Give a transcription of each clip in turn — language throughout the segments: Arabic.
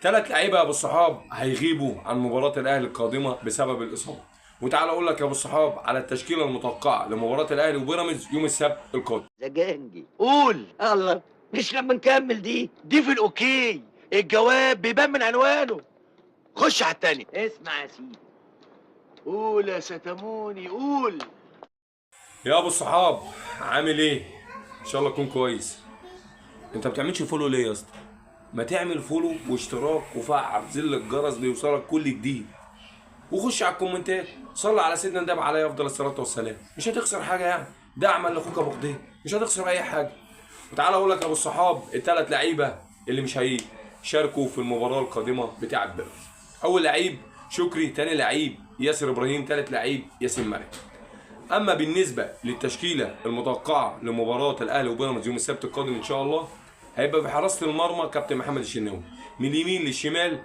ثلاث لعيبه يا ابو الصحاب هيغيبوا عن مباراه الاهلي القادمه بسبب الاصابه. وتعالى اقول لك يا ابو الصحاب على التشكيله المتوقعه لمباراه الاهلي وبيراميدز يوم السبت القادم. زجاجي قول. الله، مش لما نكمل دي في الاوكي. الجواب بيبان من عنوانه. خش على التاني. اسمع يا سيدي، قول يا ستموني قول. يا ابو الصحاب عامل ايه؟ ان شاء الله تكون كويس. انت ما بتعملش فولو ليه يا اسطى؟ ما تعمل فولو واشتراك وفعل زر الجرس ليوصلك كل جديد، وخش على الكومنتات صلي على سيدنا النبي عليه افضل الصلاه والسلام. مش هتخسر حاجه يعني، دعما لاخوك ابو خديجه، مش هتخسر اي حاجه. وتعالى اقول لك يا ابو الصحاب الثلاث لعيبه اللي مش هيشاركوا في المباراه القادمه بتاعه بيراميدز. اول لعيب شكري، ثاني لعيب ياسر ابراهيم، ثالث لعيب ياسين مرعي. اما بالنسبه للتشكيله المتوقعه لمباراه الاهلي وبيراميدز يوم السبت القادم ان شاء الله، هيبقى في حراسه المرمى كابتن محمد الشناوي، من اليمين للشمال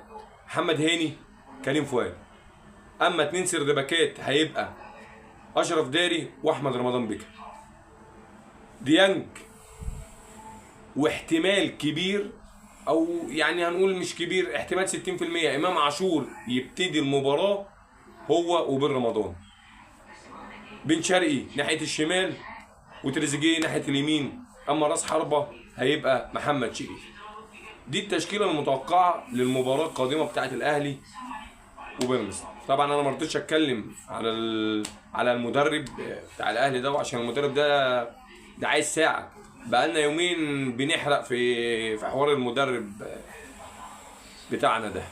محمد هاني، كريم فؤاد. اما اتنين سرد باكات هيبقى اشرف داري واحمد رمضان بكر. ديانج، واحتمال كبير او يعني هنقول مش كبير، احتمال 60% امام عاشور يبتدي المباراه هو وبن رمضان. بن شرقي ناحيه الشمال وتريزيجيه ناحيه اليمين. اما راس حربه هيبقى محمد شريف. دي التشكيله المتوقعه للمباراه القادمه بتاعه الاهلي وبيراميدز. طبعا انا ما رضيتش اتكلم على المدرب بتاع الاهلي ده، عشان المدرب ده عايز ساعه. بقالنا يومين بنحرق في حوار المدرب بتاعنا ده.